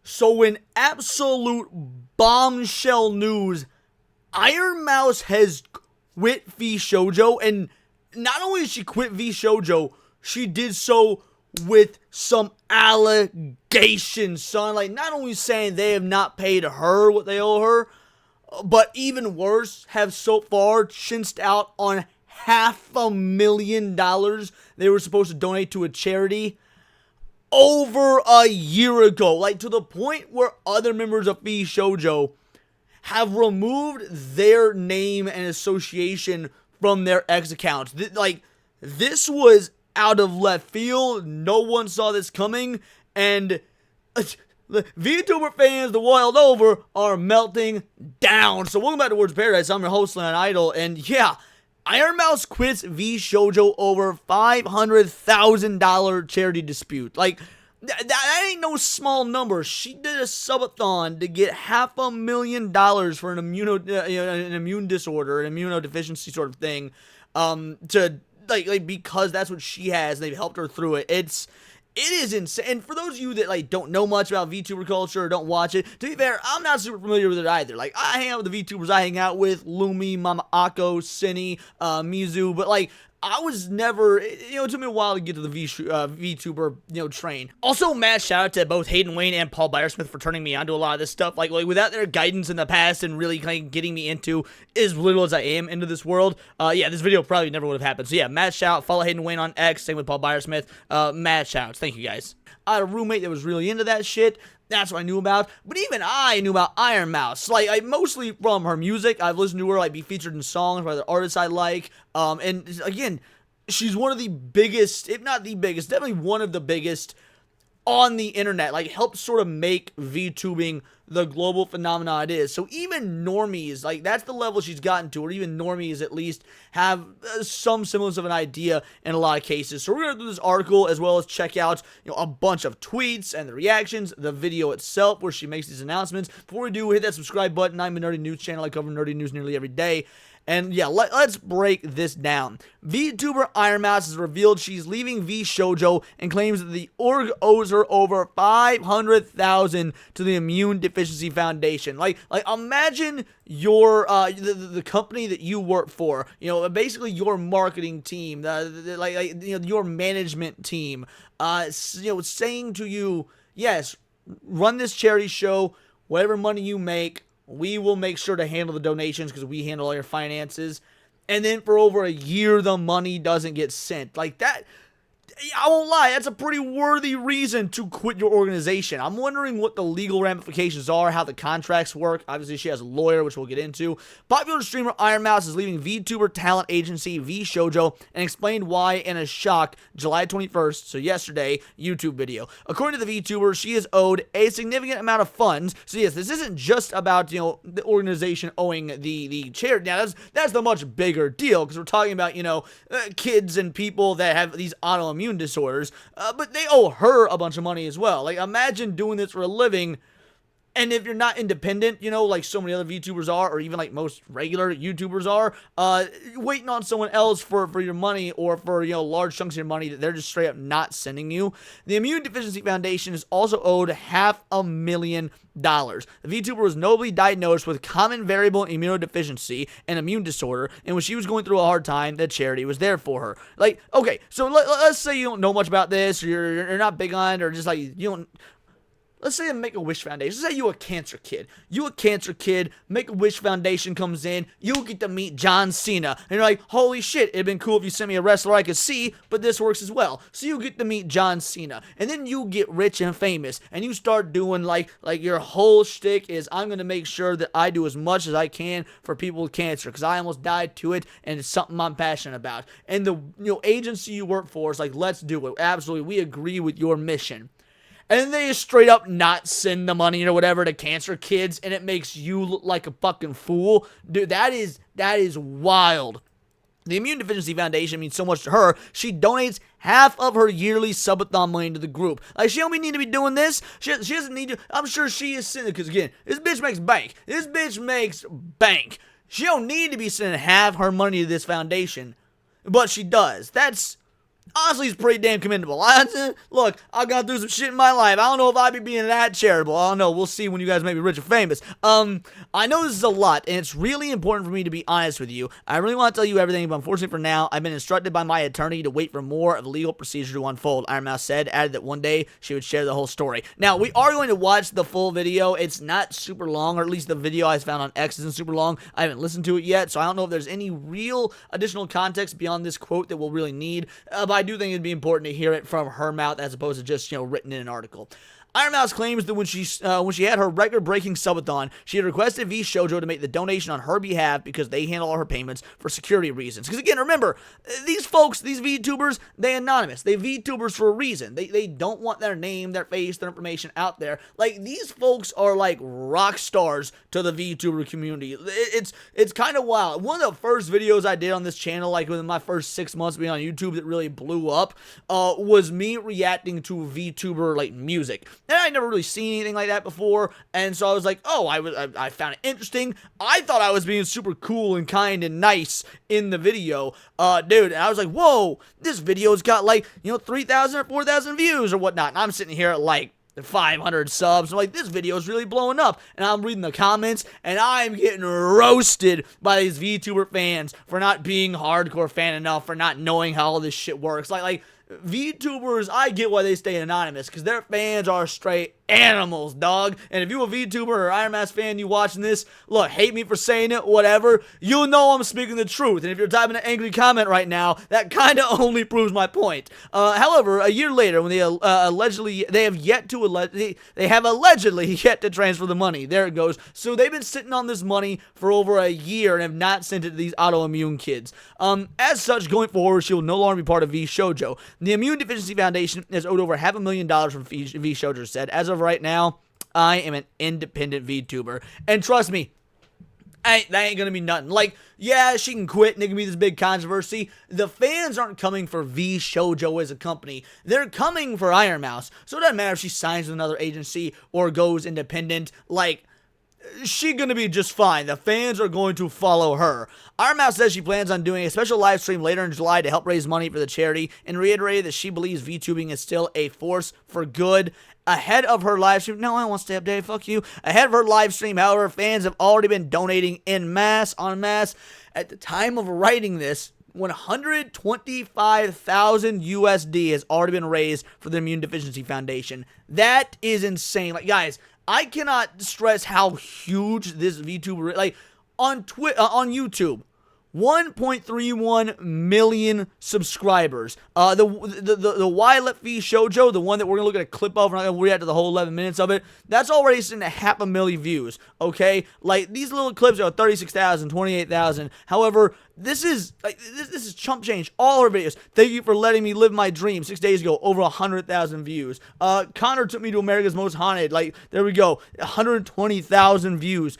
So in absolute bombshell news, Ironmouse has quit VShojo, and not only did she quit VShojo, she did so with some allegations, son. Like, not only saying they have not paid her what they owe her, but even worse, have so far chinched out on $500,000 they were supposed to donate to a charity over a year ago. Like, to the point where other members of VShojo have removed their name and association from their X accounts. This was out of left field. No one saw this coming, and the VTuber fans the world over are melting down. So welcome back to Words of Paradise. I'm your host, Land Idol, and yeah, Ironmouse quits VShojo over $500,000 charity dispute. Like, that ain't no small number. She did a subathon to get $500,000 for an an immune disorder, an immunodeficiency sort of thing, because that's what she has, and they've helped her through it. It is insane. And for those of you that don't know much about VTuber culture or don't watch it, to be fair, I'm not super familiar with it either. Like, I hang out with the VTubers I hang out with, Lumi, Mama Akko, Cinny, Mizu, but I was never, it took me a while to get to the VTuber, train. Also, mad shout out to both Hayden Wayne and Paul Byersmith for turning me on to a lot of this stuff. Like without their guidance in the past and really kind of getting me into as little as I am into this world, this video probably never would have happened. So yeah, mad shout out. Follow Hayden Wayne on X, same with Paul Byersmith. Mad shouts. Thank you guys. I had a roommate that was really into that shit. That's what I knew about. But even I knew about Ironmouse. I mostly from her music. I've listened to her be featured in songs by the artists I like. And again, she's one of the biggest, if not the biggest, definitely one of the biggest on the internet. Helped sort of make VTubing the global phenomenon it is. So even normies, that's the level she's gotten to, or even normies at least have some semblance of an idea in a lot of cases. So we're going to do this article as well as check out, a bunch of tweets and the reactions, the video itself where she makes these announcements. Before we do, hit that subscribe button. I'm a nerdy news channel. I cover nerdy news nearly every day. And yeah, let's break this down. VTuber Ironmouse has revealed she's leaving VShojo and claims that the org owes her over $500,000 to the Immune Deficiency Foundation. Imagine your the company that you work for, basically your marketing team, your management team, saying to you, yes, run this charity show, whatever money you make, we will make sure to handle the donations because we handle all your finances. And then for over a year, the money doesn't get sent. That, I won't lie, that's a pretty worthy reason to quit your organization. I'm wondering what the legal ramifications are, how the contracts work. Obviously, she has a lawyer, which we'll get into. Popular streamer Ironmouse is leaving VTuber talent agency VShojo and explained why in a shock July 21st, so yesterday, YouTube video. According to the VTuber, she is owed a significant amount of funds. So yes, this isn't just about, the organization owing the charity. Now, that's the much bigger deal because we're talking about, kids and people that have these autoimmune disorders, but they owe her a bunch of money as well. Imagine doing this for a living, and if you're not independent, like so many other VTubers are, or even most regular YouTubers are, waiting on someone else for your money, or for, large chunks of your money that they're just straight up not sending you. The Immune Deficiency Foundation is also owed $500,000. The VTuber was nobly diagnosed with common variable immunodeficiency and immune disorder, and when she was going through a hard time, the charity was there for her. Okay, so let's say you don't know much about this, or you're not big on it, or just you don't. Let's say a Make-A-Wish Foundation. Let's say you a cancer kid. Make-A-Wish Foundation comes in. You get to meet John Cena. And you're like, holy shit, it'd been cool if you sent me a wrestler I could see, but this works as well. So you get to meet John Cena. And then you get rich and famous. And you start doing like your whole shtick is, I'm going to make sure that I do as much as I can for people with cancer. Because I almost died to it, and it's something I'm passionate about. And the agency you work for is like, let's do it. Absolutely, we agree with your mission. And then they just straight up not send the money or whatever to cancer kids, and it makes you look like a fucking fool. Dude, that is wild. The Immune Deficiency Foundation means so much to her, she donates half of her yearly subathon money to the group. She don't need to be doing this. She doesn't need to. I'm sure she is sending, because again, this bitch makes bank. She don't need to be sending half her money to this foundation, but she does. That's honestly, it's pretty damn commendable. Look, I've gone through some shit in my life. I don't know if I'd be being that charitable. I don't know. We'll see when you guys make me rich or famous. I know this is a lot, and it's really important for me to be honest with you. I really want to tell you everything, but unfortunately for now, I've been instructed by my attorney to wait for more of the legal procedure to unfold. Ironmouse added that one day she would share the whole story. Now, we are going to watch the full video. It's not super long, or at least the video I found on X isn't super long. I haven't listened to it yet, so I don't know if there's any real additional context beyond this quote that we'll really need, but I do think it'd be important to hear it from her mouth as opposed to just, written in an article. Ironmouse claims that when she had her record-breaking subathon, she had requested VShojo to make the donation on her behalf because they handle all her payments for security reasons. Because again, remember, these folks, these VTubers, they anonymous. They VTubers for a reason. They don't want their name, their face, their information out there. Like, these folks are like rock stars to the VTuber community. It's kind of wild. One of the first videos I did on this channel, like within my first 6 months being on YouTube, that really blew up, was me reacting to VTuber like music. And I never really seen anything like that before, and so I was like, oh, I found it interesting. I thought I was being super cool and kind and nice in the video, dude, and I was like, whoa, this video's got like, 3,000 or 4,000 views or whatnot, and I'm sitting here at like 500 subs. I'm like, this video is really blowing up, and I'm reading the comments, and I'm getting roasted by these VTuber fans for not being hardcore fan enough, for not knowing how all this shit works. Like VTubers, I get why they stay anonymous, because their fans are straight animals, dog. And if you a VTuber or Ironmouse fan, you watching this, look, hate me for saying it, whatever, you know I'm speaking the truth. And if you're typing an angry comment right now, that kind of only proves my point. However, a year later, when they have allegedly yet to transfer the money. There it goes. So they've been sitting on this money for over a year and have not sent it to these autoimmune kids. As such, going forward, she will no longer be part of VShojo. The Immune Deficiency Foundation has owed over $500,000 from VShojo said. As of right now, I am an independent VTuber. And trust me, that ain't gonna be nothing. Like, yeah, she can quit and it can be this big controversy. The fans aren't coming for VShojo as a company. They're coming for Ironmouse. So it doesn't matter if she signs with another agency or goes independent. Like, she's gonna be just fine. The fans are going to follow her. Ironmouse says she plans on doing a special live stream later in July to help raise money for the charity, and reiterated that she believes VTubing is still a force for good. Ahead of her live stream, no, I don't want to stay updated, fuck you. Ahead of her live stream, however, fans have already been donating en masse. At the time of writing this, 125,000 USD has already been raised for the Immune Deficiency Foundation. That is insane. Like, guys, I cannot stress how huge this VTuber is. Like, on YouTube, 1.31 million subscribers. The Why Let VShojo, the one that we're gonna look at a clip of, we're not gonna react to the whole 11 minutes of it. That's already sitting at 500,000 views. Okay, like these little clips are 36,000, 28,000. However, this is chump change. All our videos. Thank you for letting me live my dream. 6 days ago, over 100,000 views. Connor took me to America's Most Haunted. Like, there we go, 120,000 views.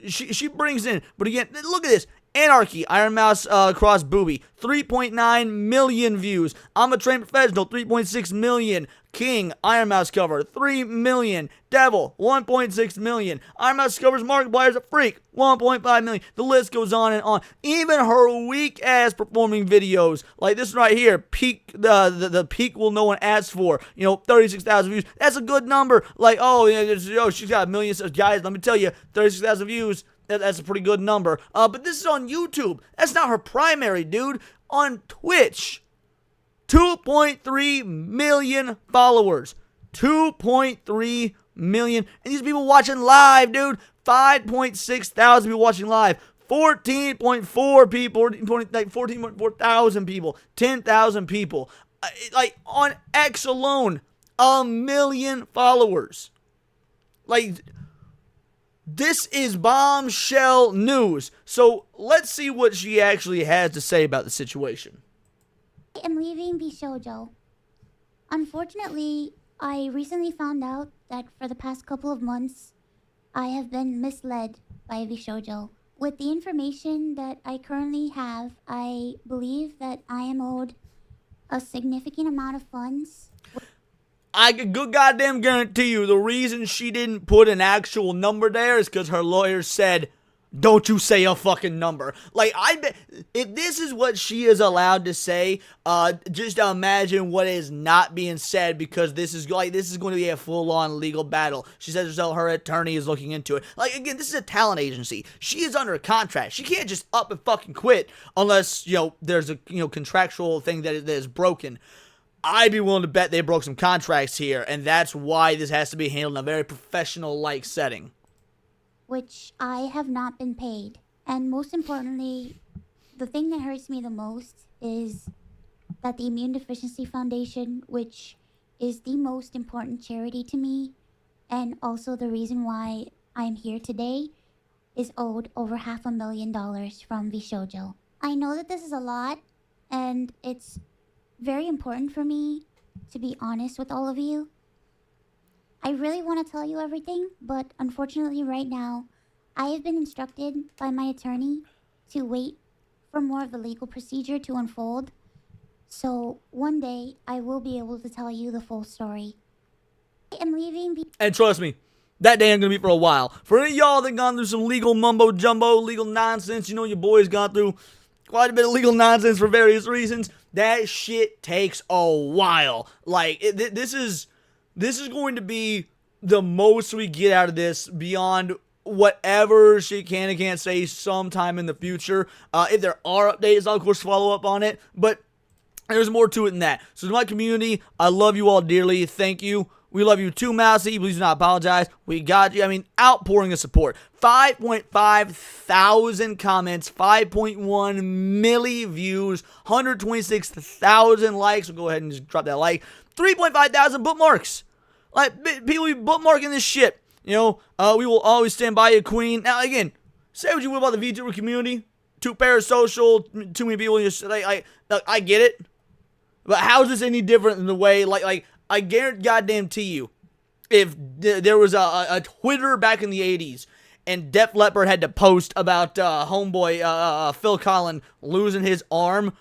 She brings in, but again, look at this. Anarchy, Ironmouse cross booby, 3.9 million views. I'm a trained professional, 3.6 million. King, Ironmouse cover, 3 million. Devil, 1.6 million. Ironmouse covers Markiplier's a freak, 1.5 million. The list goes on and on. Even her weak-ass performing videos, like this right here, peak, the peak will no one asks for, 36,000 views. That's a good number. Like, oh, yeah, she's got a million. Guys, let me tell you, 36,000 views. That's a pretty good number. But this is on YouTube. That's not her primary, dude. On Twitch, 2.3 million followers. 2.3 million. And these people watching live, dude. 5.6 thousand people watching live. 14.4 people, 14.4 thousand people. 10,000 people. Like, on X alone, 1 million followers. Like, this is bombshell news. So let's see what she actually has to say about the situation. I am leaving VShojo. Unfortunately, I recently found out that for the past couple of months, I have been misled by VShojo. With the information that I currently have, I believe that I am owed a significant amount of funds. I could good goddamn guarantee you the reason she didn't put an actual number there is because her lawyer said, don't you say a fucking number. Like, I bet if this is what she is allowed to say, just imagine what is not being said, because this is going to be a full-on legal battle. She says herself, her attorney is looking into it. Like, again, this is a talent agency. She is under a contract. She can't just up and fucking quit unless, there's a, contractual thing that is broken. I'd be willing to bet they broke some contracts here, and that's why this has to be handled in a very professional-like setting. Which I have not been paid. And most importantly, the thing that hurts me the most is that the Immune Deficiency Foundation, which is the most important charity to me, and also the reason why I'm here today, is owed over $500,000 from VShojo. I know that this is a lot, and it's very important for me to be honest with all of you. I really want to tell you everything, but unfortunately right now, I have been instructed by my attorney to wait for more of the legal procedure to unfold. So one day, I will be able to tell you the full story. I am leaving And trust me, that day ain't gonna be for a while. For any of y'all that gone through some legal mumbo-jumbo, legal nonsense, your boys gone through quite a bit of legal nonsense for various reasons, that shit takes a while. Like, this is going to be the most we get out of this beyond whatever she can and can't say sometime in the future. If there are updates, I'll of course follow up on it, but there's more to it than that. So to my community, I love you all dearly. Thank you. We love you too, Mousy. Please do not apologize. We got you. Outpouring of support. 5.5 thousand comments, 5.1 milli views, 126,000 likes. We'll go ahead and just drop that like. 3.5 thousand bookmarks. Like, people be bookmarking this shit. We will always stand by you, Queen. Now, again, say what you will about the VTuber community. Too parasocial, too many people. I get it. But how is this any different than the way, I guarantee you, if there was a Twitter back in the 80s and Def Leppard had to post about homeboy Phil Collins losing his arm,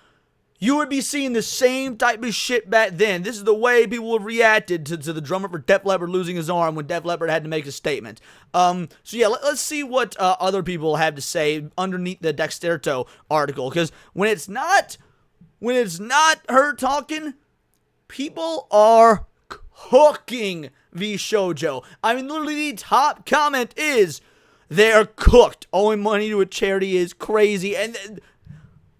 you would be seeing the same type of shit back then. This is the way people have reacted to the drummer for Def Leppard losing his arm when Def Leppard had to make a statement. So yeah, let's see what other people have to say underneath the Dexterto article, because when it's not her talking, people are cooking VShojo. Literally the top comment is, they're cooked. Owing money to a charity is crazy. And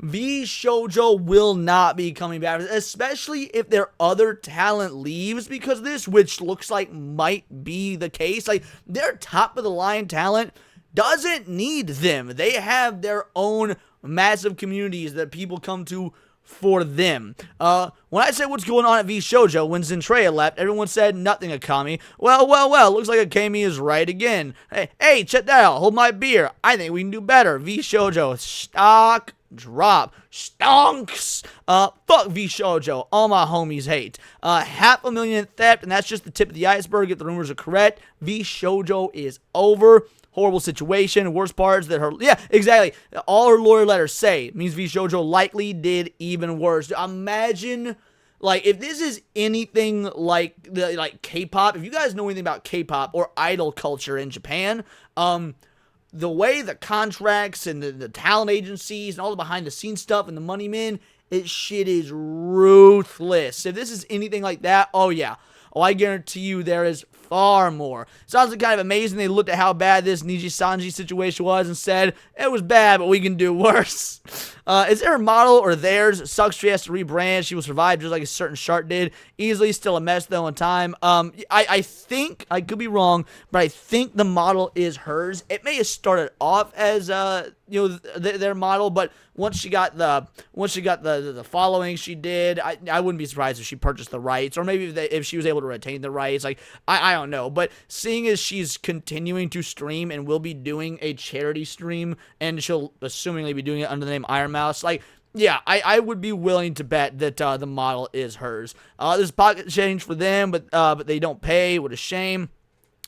VShojo will not be coming back, especially if their other talent leaves because of this, which looks like might be the case. Like, their top of the line talent doesn't need them. They have their own massive communities that people come to for them. When I said what's going on at VShojo, when Zentreya left, everyone said nothing, Akami. Well, looks like Akami is right again. Hey, check that out. Hold my beer. I think we can do better. VShojo, stock drop. Stonks. Fuck VShojo. All my homies hate. $500,000 theft, and that's just the tip of the iceberg. If the rumors are correct, VShojo is over. Horrible situation. Worst part is that exactly. All her lawyer letters say means VShojo likely did even worse. Imagine, if this is anything like K-pop. If you guys know anything about K-pop or idol culture in Japan, the way the contracts and the talent agencies and all the behind-the-scenes stuff and the money men, shit is ruthless. If this is anything like that, oh yeah. Oh, I guarantee you there is far more. Sounds like kind of amazing they looked at how bad this Niji Sanji situation was and said, it was bad, but we can do worse. Is there a model or theirs? Sucks she has to rebrand. She will survive just like a certain shark did. Easily, still a mess though in time. I think, I could be wrong, but I think the model is hers. It may have started off as their model, but once she got the following she did, I wouldn't be surprised if she purchased the rights, or maybe if she was able to retain the rights. I don't know, but seeing as she's continuing to stream and will be doing a charity stream, and she'll assumingly be doing it under the name Ironmouse, yeah, I would be willing to bet that the model is hers. There's pocket change for them, but they don't pay. What a shame.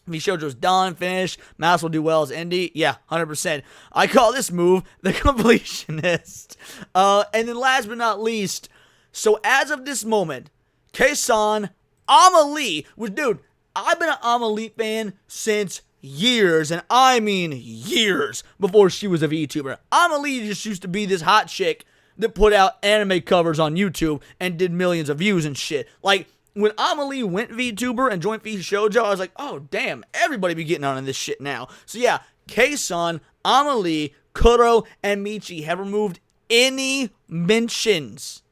VShojo's done, finished. Mouse will do well as Indy. Yeah, 100%. I call this move the completionist. And then last but not least, so as of this moment, Kason Amelie, which, dude, I've been an Amelie fan since years, and I mean years, before she was a VTuber. Amelie just used to be this hot chick that put out anime covers on YouTube and did millions of views and shit. Like, when Amelie went VTuber and joined VShojo, I was like, oh, damn, everybody be getting on this shit now. So yeah, K-Sun, Amelie, Kuro, and Michi have removed any mentions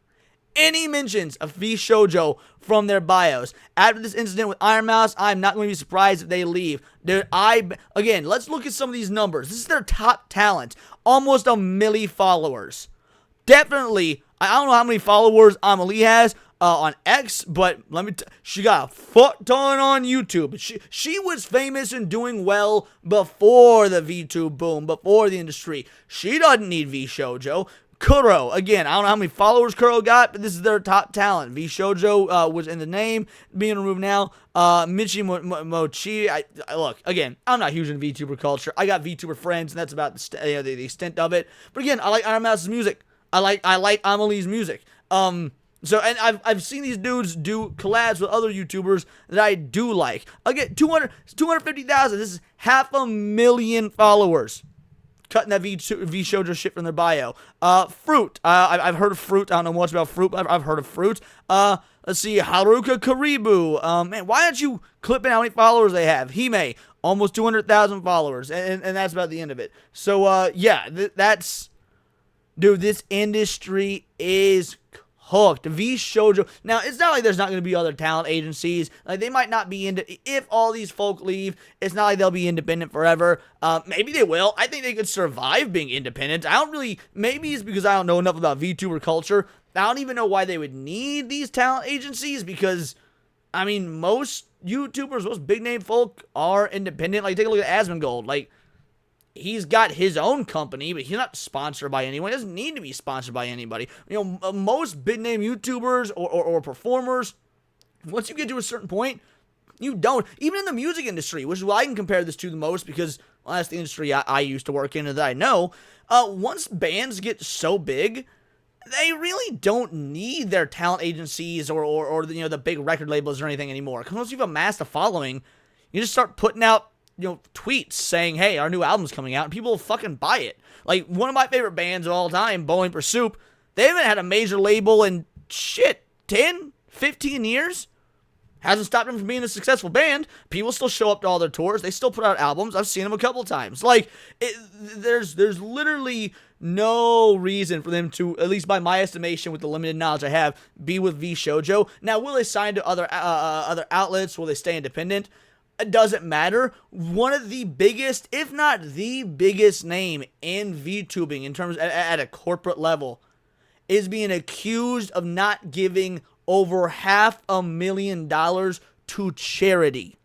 of VShojo from their bios. After this incident with Ironmouse, I'm not going to be surprised if they leave. Dude, again, let's look at some of these numbers. This is their top talent. Almost 1 million followers. Definitely, I don't know how many followers Amelie has on X, but she got a fuck ton on YouTube. She was famous and doing well before the VTube boom, before the industry. She doesn't need VShojo. Kuro, again, I don't know how many followers Kuro got, but this is their top talent. VShojo was in the name, being removed now. Michi Mochi, look, again, I'm not huge in VTuber culture. I got VTuber friends, and that's about the extent of it. But again, I like Ironmouse's music. I like Amelie's music. So, and I've seen these dudes do collabs with other YouTubers that I do like. Again, 250,000. This is 500,000 followers. Cutting that VShojo shit from their bio. Fruit. I've heard of Fruit. I don't know much about Fruit, but I've heard of Fruit. Let's see. Haruka Karibu. Man, why aren't you clipping how many followers they have? Hime, almost 200,000 followers. And that's about the end of it. So, yeah, that's... Dude, this industry is hooked. VShojo. Now, it's not like there's not going to be other talent agencies. Like, they might not be if all these folk leave, it's not like they'll be independent forever. Maybe they will. I think they could survive being independent. Maybe it's because I don't know enough about VTuber culture. I don't even know why they would need these talent agencies, because, I mean, most YouTubers, most big name folk are independent. Like, take a look at Asmongold. Like, he's got his own company, but he's not sponsored by anyone. He doesn't need to be sponsored by anybody. You know, most big-name YouTubers or performers, once you get to a certain point, you don't. Even in the music industry, which is what I can compare this to the most, because, well, that's the industry I used to work in and that I know. Once bands get so big, they really don't need their talent agencies or the big record labels or anything anymore. Because once you've amassed a following, you just start putting out tweets saying, hey, our new album's coming out, and people will fucking buy it. Like, one of my favorite bands of all time, Bowling for Soup, they haven't had a major label in, 10, 15 years? Hasn't stopped them from being a successful band. People still show up to all their tours. They still put out albums. I've seen them a couple times. Like, there's literally no reason for them to, at least by my estimation, with the limited knowledge I have, be with VShojo. Now, will they sign to other outlets? Will they stay independent? It doesn't matter. One of the biggest, if not the biggest name in VTubing in terms at a corporate level, is being accused of not giving over $500,000 to charity.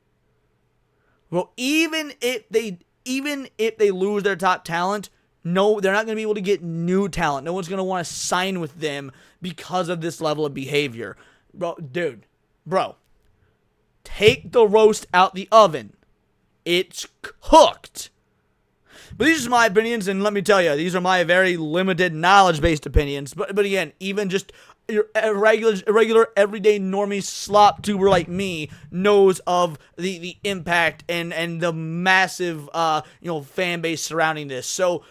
Well, even if they lose their top talent, no, they're not going to be able to get new talent. No one's going to want to sign with them because of this level of behavior. Bro. Take the roast out the oven. It's cooked. But these are my opinions, and let me tell you, these are my very limited knowledge-based opinions. But again, even just your regular everyday normie slop tuber like me knows of the impact and the massive fan base surrounding this. So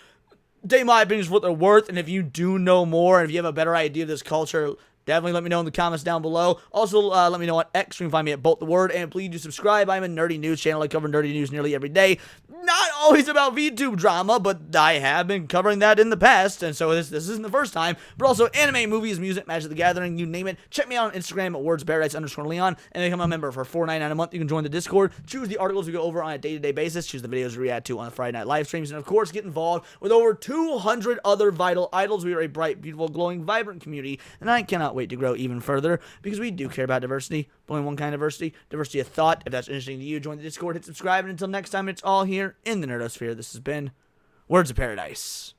take my opinions for what they're worth, and if you do know more, and if you have a better idea of this culture, definitely let me know in the comments down below. Also, let me know on X. You can find me at Bolt the Word. And please do subscribe. I'm a nerdy news channel. I cover nerdy news nearly every day. Not always about VTube drama, but I have been covering that in the past. And so this isn't the first time. But also anime, movies, music, Magic the Gathering, you name it. Check me out on Instagram at wordsparadise_Leon. And become a member for $4.99 a month. You can join the Discord. Choose the articles we go over on a day-to-day basis. Choose the videos we react to on the Friday night live streams. And of course, get involved with over 200 other vital idols. We are a bright, beautiful, glowing, vibrant community. And I cannot wait to grow even further, because we do care about diversity, but only one kind of diversity of thought. If that's interesting to you, join the Discord, hit subscribe, and until next time, it's all here in the Nerdosphere. This has been Words of Paradise.